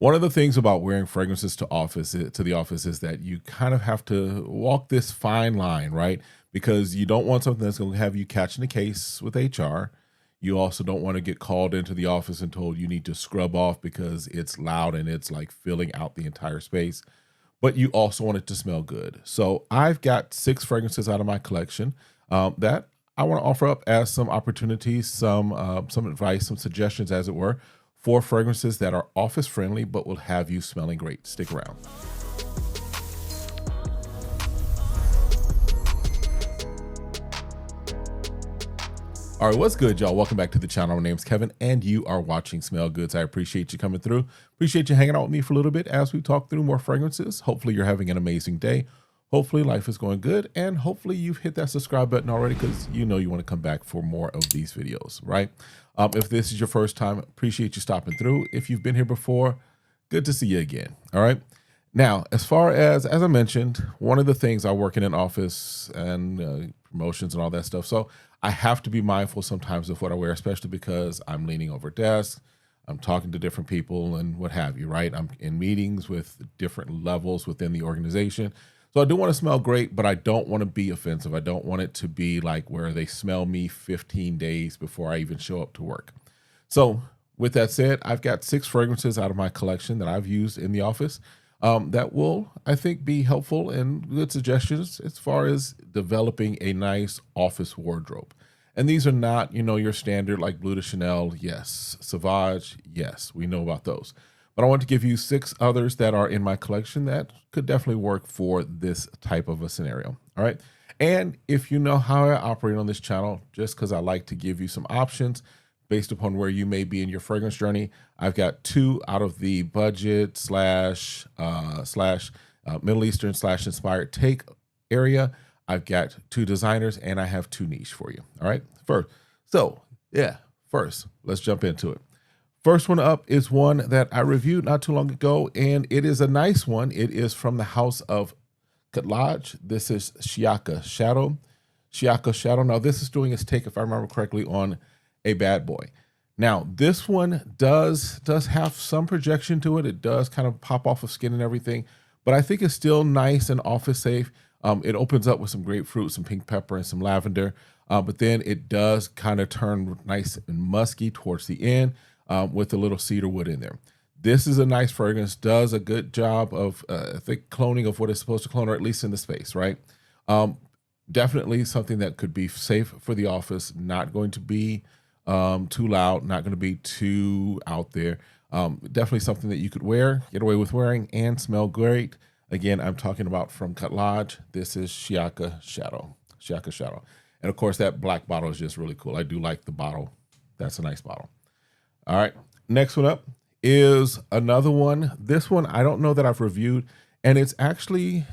One of the things about wearing fragrances to the office is that you kind of have to walk this fine line, right? Because you don't want something that's going to have you catching a case with HR. You also don't want to get called into the office and told you need to scrub off because it's loud and it's like filling out the entire space. But you also want it to smell good. So I've got 6 fragrances out of my collection that I want to offer up as some opportunities, some advice, some suggestions, as it were, for fragrances that are office friendly but will have you smelling great. Stick around. All right, what's good, y'all? Welcome back to the channel. My name's Kevin, and you are watching Smell Goods. I appreciate you coming through. Appreciate you hanging out with me for a little bit as we talk through more fragrances. Hopefully, you're having an amazing day. Hopefully, life is going good, and hopefully, you've hit that subscribe button already because you know you want to come back for more of these videos, right? If this is your first time, appreciate you stopping through. If you've been here before, good to see you again. All right. Now, as far as I mentioned, one of the things I work in an office and promotions and all that stuff. So I have to be mindful sometimes of what I wear, especially because I'm leaning over desks, I'm talking to different people and what have you, right? I'm in meetings with different levels within the organization. So I do want to smell great, but I don't want to be offensive. I don't want it to be like where they smell me 15 days before I even show up to work. So with that said, I've got 6 fragrances out of my collection that I've used in the office that will, I think, be helpful and good suggestions as far as developing a nice office wardrobe. And these are not, your standard like Bleu de Chanel, yes. Sauvage, yes. We know about those. But I want to give you 6 others that are in my collection that could definitely work for this type of a scenario. All right. And if you know how I operate on this channel, just because I like to give you some options based upon where you may be in your fragrance journey, I've got 2 out of the budget slash Middle Eastern slash inspired take area. I've got 2 designers and I have 2 niche for you. All right. First, let's jump into it. First one up is one that I reviewed not too long ago, and it is a nice one. It is from the house of Katlaj. This is Shiaka Shadow. Shiaka Shadow. Now, this is doing its take, if I remember correctly, on a bad boy. Now, this one does have some projection to it. It does kind of pop off of skin and everything, but I think it's still nice and office safe. It opens up with some grapefruit, some pink pepper, and some lavender, but then it does kind of turn nice and musky towards the end with a little cedar wood in there. This is a nice fragrance, does a good job of, I think, cloning of what it's supposed to clone, or at least in the space, right? Definitely something that could be safe for the office, not going to be too loud, not going to be too out there. Definitely something that you could wear, get away with wearing, and smell great. Again, I'm talking about from Katlaj. This is Shiaka Shadow. Shiaka Shadow. And of course, that black bottle is just really cool. I do like the bottle. That's a nice bottle. All right. Next one up is another one. This one, I don't know that I've reviewed. And it's actually,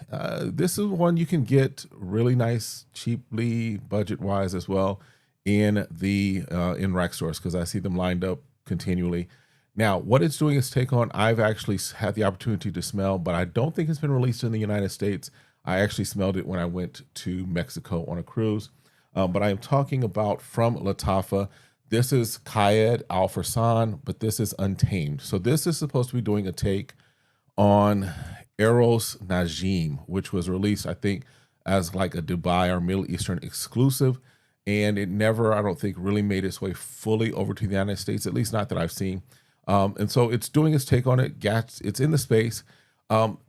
this is one you can get really nice, cheaply, budget-wise as well in the in rack stores, because I see them lined up continually. Now, what it's doing is take on, I've actually had the opportunity to smell, but I don't think it's been released in the United States. I actually smelled it when I went to Mexico on a cruise. But I am talking about from Lattafa. This is Kayed Al Farsan, but this is Untamed. So this is supposed to be doing a take on Eros Najim, which was released, I think, as like a Dubai or Middle Eastern exclusive. And it never, I don't think, really made its way fully over to the United States, at least not that I've seen. And so it's doing its take on it. It's in the space.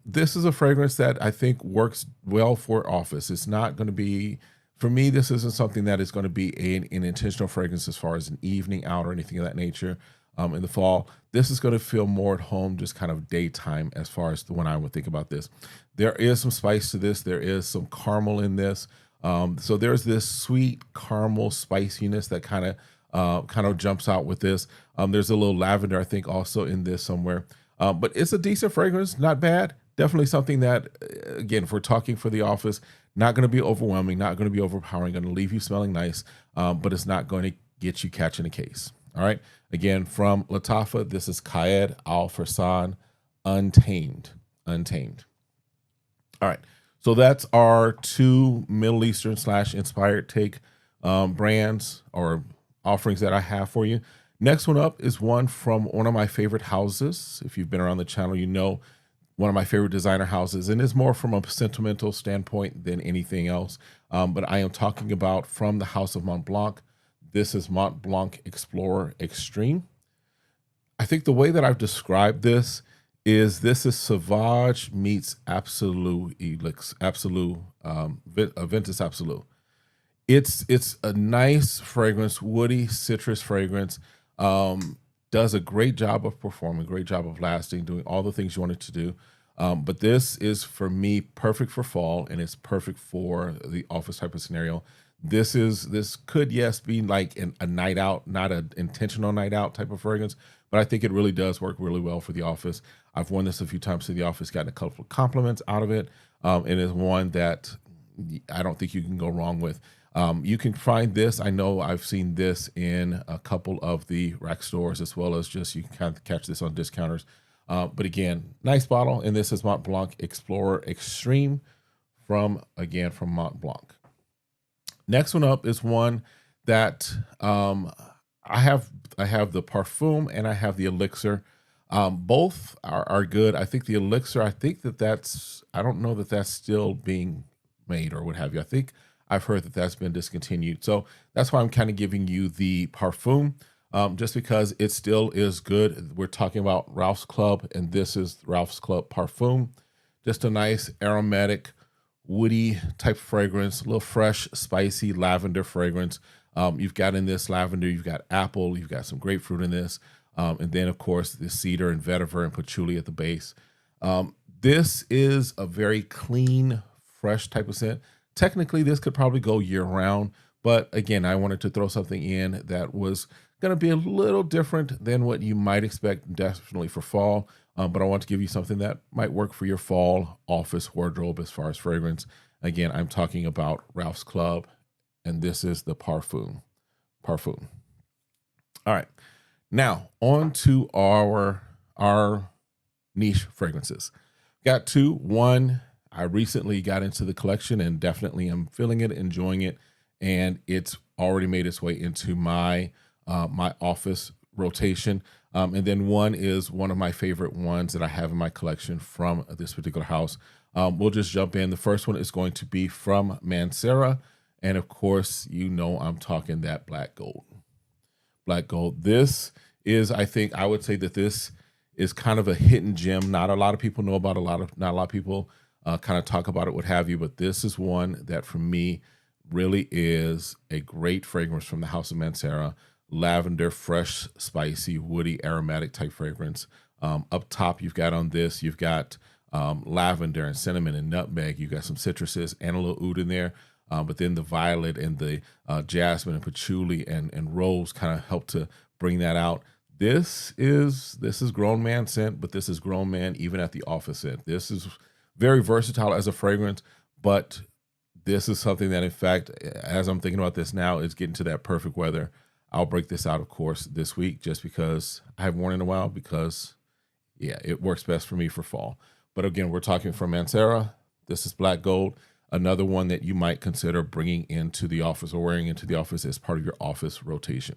This is a fragrance that I think works well for office. It's not going to be, for me, this isn't something that is going to be an intentional fragrance as far as an evening out or anything of that nature. In the fall, this is going to feel more at home, just kind of daytime as far as when I would think about this. There is some spice to this. There is some caramel in this. So there's this sweet caramel spiciness that kind of jumps out with this. There's a little lavender, I think, also in this somewhere. But it's a decent fragrance, not bad. Definitely something that, again, if we're talking for the office, not going to be overwhelming, not going to be overpowering, going to leave you smelling nice, but it's not going to get you catching a case. All right. Again, from Lattafa, this is Kayed Al Farsan, Untamed. Untamed. All right. So that's our 2 Middle Eastern / inspired take brands or offerings that I have for you. Next one up is one from one of my favorite houses. If you've been around the channel, you know one of my favorite designer houses, and it's more from a sentimental standpoint than anything else. But I am talking about from the House of Mont Blanc. This is Mont Blanc Explorer Extreme. I think the way that I've described this is Sauvage meets Absolute Elix, Absolute, Ventus Absolute. It's a nice fragrance, woody citrus fragrance. Does a great job of performing, great job of lasting, doing all the things you want it to do. But this is, for me, perfect for fall, and it's perfect for the office type of scenario. This could, yes, be like a night out, not an intentional night out type of fragrance, but I think it really does work really well for the office. I've worn this a few times to the office, gotten a couple of compliments out of it, and it's one that I don't think you can go wrong with. You can find this. I know I've seen this in a couple of the rack stores, as well as just you can kind of catch this on discounters. But again, nice bottle. And this is Mont Blanc Explorer Extreme from Mont Blanc. Next one up is one that I have the Parfum and I have the Elixir. Both are good. I think the Elixir, I don't know that that's still being made or what have you. I think I've heard that that's been discontinued. So that's why I'm kind of giving you the Parfum, just because it still is good. We're talking about Ralph's Club, and this is Ralph's Club Parfum. Just a nice aromatic, woody type fragrance, a little fresh, spicy lavender fragrance. You've got in this lavender, you've got apple, you've got some grapefruit in this. And then, of course, the cedar and vetiver and patchouli at the base. This is a very clean, fresh type of scent. Technically, this could probably go year round, but again, I wanted to throw something in that was going to be a little different than what you might expect, definitely for fall. But I want to give you something that might work for your fall office wardrobe as far as fragrance. Again, I'm talking about Ralph's Club, and this is the Parfum. All right, now on to our niche fragrances. Got two. One, I recently got into the collection and definitely am feeling it, enjoying it, and it's already made its way into my my office rotation. And then one is one of my favorite ones that I have in my collection from this particular house. We'll just jump in. The first one is going to be from Mancera, and of course, you know I'm talking that Black Gold. Black Gold. This is, I would say that this is kind of a hidden gem. Not a lot of people know about not a lot of people kind of talk about it, what have you, but this is one that for me really is a great fragrance from the House of Mancera. Lavender, fresh, spicy, woody, aromatic type fragrance. Up top, you've got lavender and cinnamon and nutmeg. You've got some citruses and a little oud in there. But then the violet and the jasmine and patchouli and rose kind of help to bring that out. This is grown man scent, but this is grown man even at the office scent. This is very versatile as a fragrance, but this is something that, in fact, as I'm thinking about this now, is getting to that perfect weather. I'll break this out, of course, this week just because I haven't worn it in a while because, yeah, it works best for me for fall. But again, we're talking from Mancera. This is Black Gold, another one that you might consider bringing into the office or wearing into the office as part of your office rotation.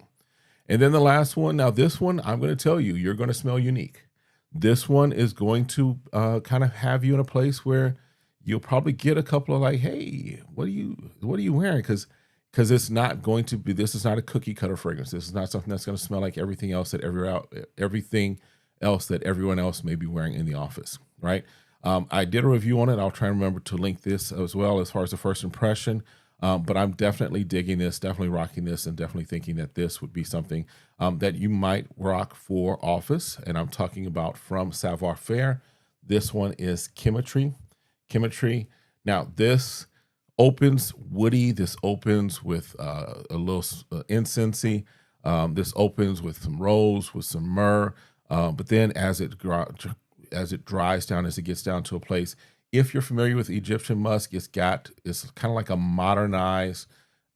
And then the last one, now this one, I'm going to tell you, you're going to smell unique. This one is going to kind of have you in a place where you'll probably get a couple of like, hey, what are you wearing? Because it's not going to be, this is not a cookie cutter fragrance. This is not something that's going to smell like everything else that everything else that everyone else may be wearing in the office, right? I did a review on it. I'll try and remember to link this as well as far as the first impression. But I'm definitely digging this, definitely rocking this, and definitely thinking that this would be something that you might rock for office. And I'm talking about from Savoir Faire. This one is Chemistry. Now, this opens woody. This opens with a little incensey. This opens with some rose, with some myrrh. But then as it dries down, as it gets down to a place, if you're familiar with Egyptian musk, it's kind of like a modernized,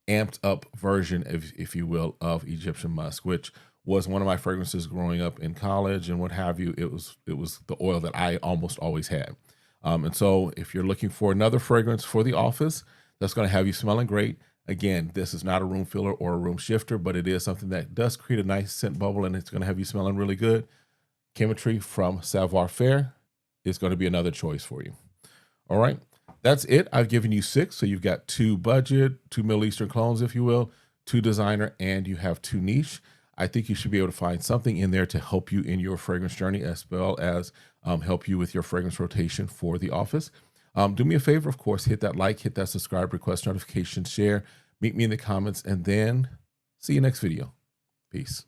amped up version, if you will, of Egyptian musk, which was one of my fragrances growing up in college and what have you. It was the oil that I almost always had. And so if you're looking for another fragrance for the office that's going to have you smelling great, Again, this is not a room filler or a room shifter, but it is something that does create a nice scent bubble, and it's going to have you smelling really good. Chemistry from Savoir Faire is going to be another choice for you. All right, that's it. I've given you 6. So you've got 2 budget, 2 Middle Eastern clones, if you will, 2 designer, and you have 2 niche. I think you should be able to find something in there to help you in your fragrance journey, as well as help you with your fragrance rotation for the office. Do me a favor, of course, hit that like, hit that subscribe, request notifications, share, meet me in the comments, and then see you next video. Peace.